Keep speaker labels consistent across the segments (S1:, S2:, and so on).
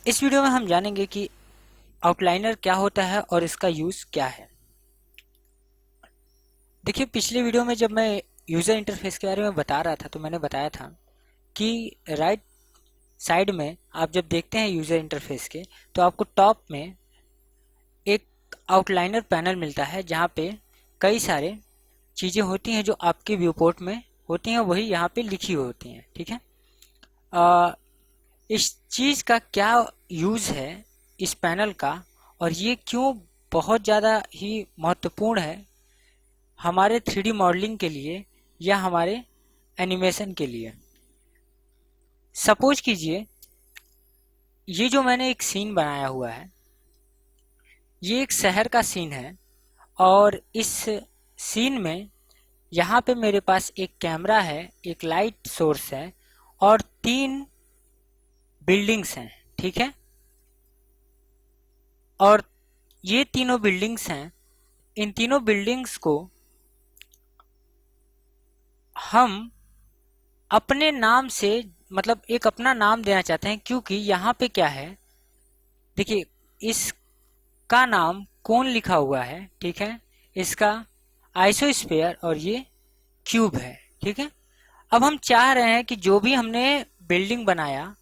S1: इस वीडियो में हम जानेंगे कि आउटलाइनर क्या होता है और इसका यूज़ क्या है। देखिए, पिछले वीडियो में जब मैं यूज़र इंटरफेस के बारे में बता रहा था तो मैंने बताया था कि राइट साइड में आप जब देखते हैं यूज़र इंटरफेस के तो आपको टॉप में एक आउटलाइनर पैनल मिलता है जहाँ पे कई सारे चीज़ें होती हैं जो आपके व्यू पोर्ट में होती हैं, वही यहाँ पे लिखी हुई होती हैं। ठीक है। अ, इस चीज़ का क्या यूज़ है इस पैनल का, और ये क्यों बहुत ज़्यादा ही महत्वपूर्ण है हमारे 3D मॉडलिंग के लिए या हमारे एनिमेशन के लिए। सपोज कीजिए ये जो मैंने एक सीन बनाया हुआ है, ये एक शहर का सीन है और इस सीन में यहाँ पे मेरे पास एक कैमरा है, एक लाइट सोर्स है और 3 बिल्डिंग्स हैं। ठीक है। और ये तीनों बिल्डिंग्स हैं, इन तीनों बिल्डिंग्स को हम अपने नाम से, मतलब एक अपना नाम देना चाहते हैं, क्योंकि यहाँ पे क्या है, देखिए इसका नाम कौन लिखा हुआ है। ठीक है। इसका आइसोस्फीयर और ये क्यूब है। ठीक है। अब हम चाह रहे हैं कि जो भी हमने बिल्डिंग बनाया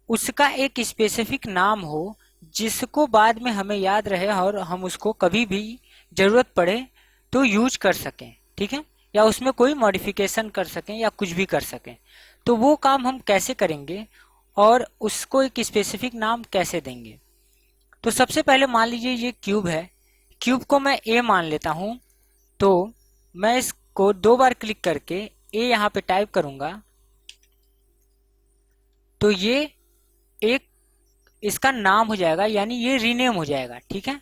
S1: उसका एक स्पेसिफिक नाम हो जिसको बाद में हमें याद रहे और हम उसको कभी भी जरूरत पड़े तो यूज कर सकें। ठीक है। या उसमें कोई मॉडिफिकेशन कर सकें या कुछ भी कर सकें। तो वो काम हम कैसे करेंगे और उसको एक स्पेसिफिक नाम कैसे देंगे। तो सबसे पहले मान लीजिए ये क्यूब है, क्यूब को मैं ए मान लेता हूं। तो मैं इसको 2 बार क्लिक करके ए यहाँ पे टाइप करूंगा तो ये एक इसका नाम हो जाएगा, यानी ये रीनेम हो जाएगा। ठीक है।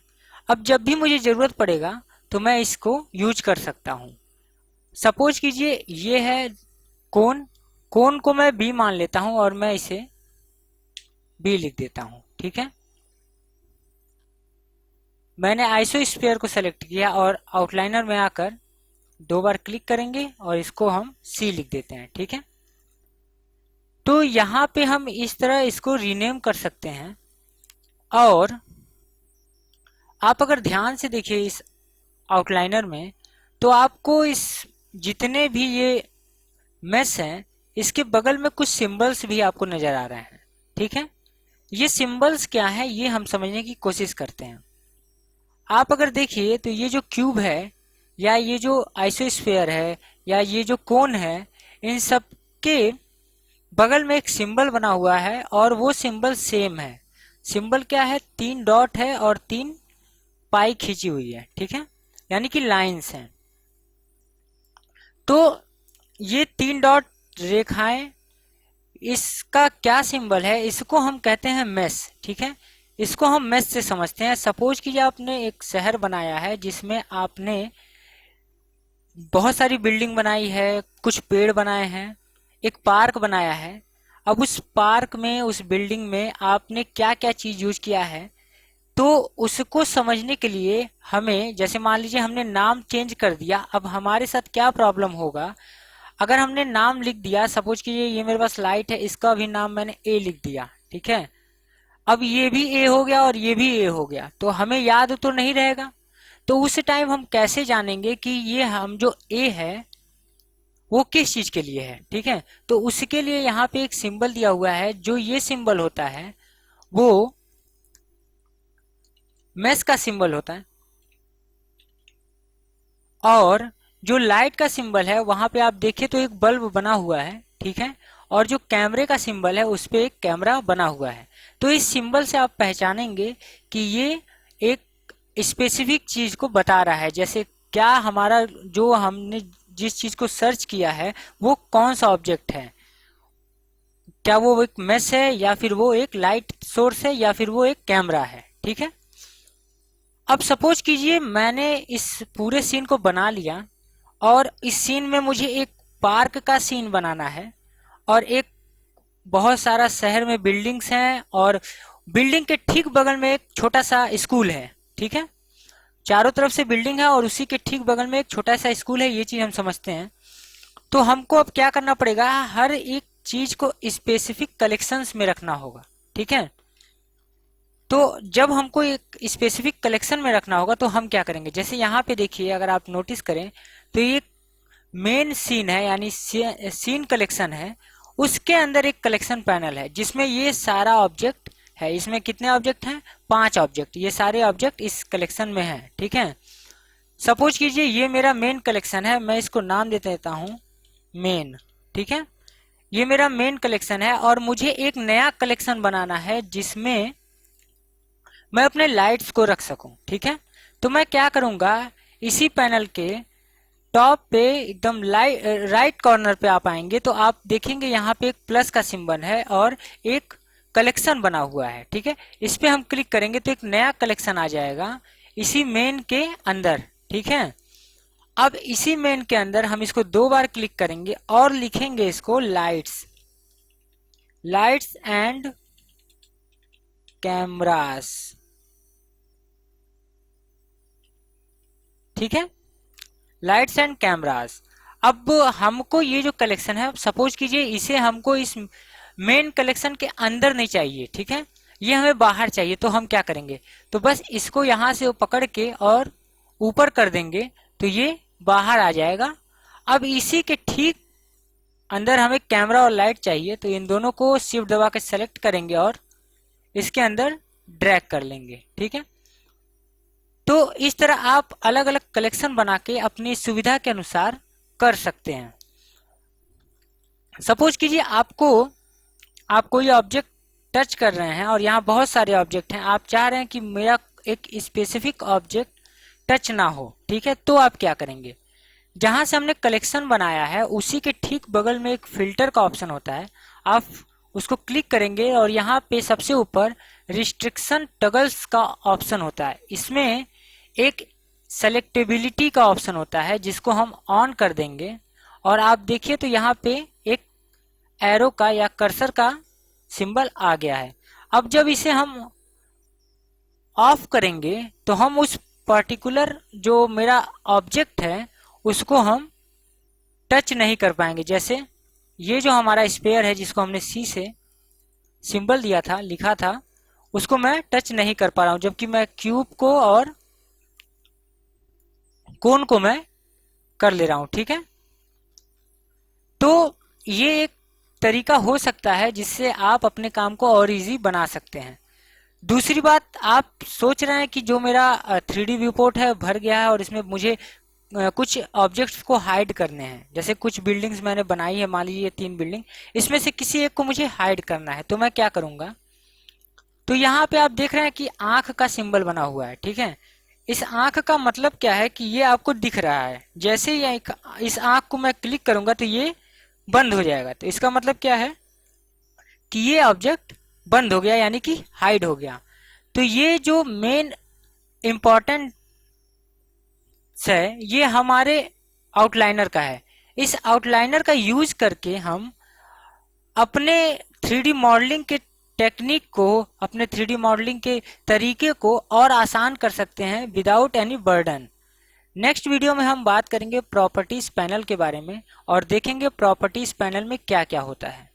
S1: अब जब भी मुझे जरूरत पड़ेगा तो मैं इसको यूज कर सकता हूं। सपोज कीजिए ये है कोन, कोन को मैं बी मान लेता हूं और मैं इसे बी लिख देता हूं। ठीक है। मैंने आइसोस्फीयर को सेलेक्ट किया और आउटलाइनर में आकर 2 बार क्लिक करेंगे और इसको हम सी लिख देते हैं। ठीक है। तो यहाँ पे हम इस तरह इसको रीनेम कर सकते हैं। और आप अगर ध्यान से देखिए इस आउटलाइनर में तो आपको इस जितने भी ये मेश हैं इसके बगल में कुछ सिंबल्स भी आपको नजर आ रहे हैं। ठीक है। ये सिंबल्स क्या है ये हम समझने की कोशिश करते हैं। आप अगर देखिए तो ये जो क्यूब है या ये जो आइसोस्फीयर है या ये जो कोन है, इन सब के बगल में एक सिंबल बना हुआ है और वो सिंबल सेम है। सिंबल क्या है, 3 डॉट है और 3 पाई खींची हुई है। ठीक है। यानी कि लाइंस हैं। तो ये 3 डॉट रेखाएं, इसका क्या सिंबल है, इसको हम कहते हैं मेश। ठीक है। इसको हम मेश से समझते हैं। सपोज कीजिए आपने एक शहर बनाया है जिसमें आपने बहुत सारी बिल्डिंग बनाई है, कुछ पेड़ बनाए हैं, एक पार्क बनाया है। अब उस पार्क में, उस बिल्डिंग में आपने क्या क्या चीज यूज किया है, तो उसको समझने के लिए हमें, जैसे मान लीजिए हमने नाम चेंज कर दिया, अब हमारे साथ क्या प्रॉब्लम होगा अगर हमने नाम लिख दिया। सपोज कीजिए ये मेरे पास लाइट है, इसका भी नाम मैंने ए लिख दिया। ठीक है। अब ये भी ए हो गया और ये भी ए हो गया, तो हमें याद तो नहीं रहेगा। तो उस टाइम हम कैसे जानेंगे कि ये हम जो ए है वो किस चीज के लिए है। ठीक है। तो उसके लिए यहाँ पे एक सिंबल दिया हुआ है, जो ये सिंबल होता है वो मैश का सिंबल होता है। और जो लाइट का सिंबल है वहां पे आप देखें तो एक बल्ब बना हुआ है। ठीक है। और जो कैमरे का सिंबल है उस पे एक कैमरा बना हुआ है। तो इस सिंबल से आप पहचानेंगे कि ये एक स्पेसिफिक चीज को बता रहा है। जैसे क्या हमारा जो हमने जिस चीज को सर्च किया है वो कौन सा ऑब्जेक्ट है, क्या वो एक मेश है या फिर वो एक लाइट सोर्स है या फिर वो एक कैमरा है। ठीक है। अब सपोज कीजिए मैंने इस पूरे सीन को बना लिया और इस सीन में मुझे एक पार्क का सीन बनाना है और एक बहुत सारा शहर में बिल्डिंग्स हैं और बिल्डिंग के ठीक बगल में एक छोटा सा स्कूल है। ठीक है। चारों तरफ से बिल्डिंग है और उसी के ठीक बगल में एक छोटा सा स्कूल है, ये चीज हम समझते हैं। तो हमको अब क्या करना पड़ेगा, हर एक चीज को स्पेसिफिक कलेक्शंस में रखना होगा। ठीक है। तो जब हमको एक स्पेसिफिक कलेक्शन में रखना होगा तो हम क्या करेंगे, जैसे यहाँ पे देखिए अगर आप नोटिस करें तो ये मेन सीन है यानी सीन कलेक्शन है, उसके अंदर एक कलेक्शन पैनल है जिसमें ये सारा ऑब्जेक्ट है। इसमें कितने ऑब्जेक्ट हैं, 5 ऑब्जेक्ट। ये सारे ऑब्जेक्ट इस कलेक्शन में हैं, ठीक है। सपोज कीजिए ये मेरा मेन कलेक्शन है, मैं इसको नाम दे देता हूं मेन, ठीक है। ये मेरा मेन कलेक्शन है और मुझे एक नया कलेक्शन बनाना है जिसमें मैं अपने लाइट्स को रख सकूं, ठीक है। तो मैं क्या करूंगा, इसी पैनल के टॉप पे एकदम राइट कॉर्नर पे आप आएंगे तो आप देखेंगे यहाँ पे एक प्लस का सिंबल है और एक कलेक्शन बना हुआ है, ठीक है। इस पे हम क्लिक करेंगे तो एक नया कलेक्शन आ जाएगा इसी मेन के अंदर, ठीक है। अब इसी मेन के अंदर हम इसको 2 बार क्लिक करेंगे और लिखेंगे इसको लाइट्स एंड कैमरास, ठीक है, लाइट्स एंड कैमरास। अब हमको ये जो कलेक्शन है, सपोज कीजिए इसे हमको इस मेन कलेक्शन के अंदर नहीं चाहिए, ठीक है, ये हमें बाहर चाहिए। तो हम क्या करेंगे, तो बस इसको यहां से पकड़ के और ऊपर कर देंगे तो ये बाहर आ जाएगा। अब इसी के ठीक अंदर हमें कैमरा और लाइट चाहिए, तो इन दोनों को शिफ्ट दबा के सेलेक्ट करेंगे और इसके अंदर ड्रैग कर लेंगे, ठीक है। तो इस तरह आप अलग अलग कलेक्शन बना के अपनी सुविधा के अनुसार कर सकते हैं। सपोज कीजिए आप कोई ऑब्जेक्ट टच कर रहे हैं और यहाँ बहुत सारे ऑब्जेक्ट हैं, आप चाह रहे हैं कि मेरा एक स्पेसिफिक ऑब्जेक्ट टच ना हो, ठीक है। तो आप क्या करेंगे, जहां से हमने कलेक्शन बनाया है उसी के ठीक बगल में एक फिल्टर का ऑप्शन होता है, आप उसको क्लिक करेंगे और यहाँ पे सबसे ऊपर रिस्ट्रिक्शन टगल्स का ऑप्शन होता है। इसमें एक सेलेक्टेबिलिटी का ऑप्शन होता है जिसको हम ऑन कर देंगे और आप देखिए तो यहाँ पे एक एरो का या कर्सर का सिंबल आ गया है। अब जब इसे हम ऑफ करेंगे तो हम उस पर्टिकुलर जो मेरा ऑब्जेक्ट है उसको हम टच नहीं कर पाएंगे। जैसे ये जो हमारा स्पेयर है जिसको हमने सी से सिंबल दिया था, लिखा था, उसको मैं टच नहीं कर पा रहा हूं, जबकि मैं क्यूब को और कोन को मैं कर ले रहा हूं, ठीक है। तो ये एक तरीका हो सकता है जिससे आप अपने काम को और इजी बना सकते हैं। दूसरी बात, आप सोच रहे हैं कि जो मेरा 3D व्यू पोर्ट है भर गया है और इसमें मुझे कुछ ऑब्जेक्ट्स को हाइड करने हैं। जैसे कुछ बिल्डिंग्स मैंने बनाई है, मान लीजिए 3 बिल्डिंग, इसमें से किसी एक को मुझे हाइड करना है। तो मैं क्या करूंगा, तो यहाँ पे आप देख रहे हैं कि आंख का सिंबल बना हुआ है, ठीक है। इस आंख का मतलब क्या है कि ये आपको दिख रहा है, जैसे ही इस आंख को मैं क्लिक करूंगा तो ये बंद हो जाएगा। तो इसका मतलब क्या है कि ये ऑब्जेक्ट बंद हो गया, यानी कि हाइड हो गया। तो ये जो मेन इंपॉर्टेंट है ये हमारे आउटलाइनर का है। इस आउटलाइनर का यूज करके हम अपने 3D मॉडलिंग के टेक्निक को, अपने 3D मॉडलिंग के तरीके को और आसान कर सकते हैं without any burden. Next video में हम बात करेंगे प्रॉपर्टीज पैनल के बारे में और देखेंगे प्रॉपर्टीज पैनल में क्या क्या होता है।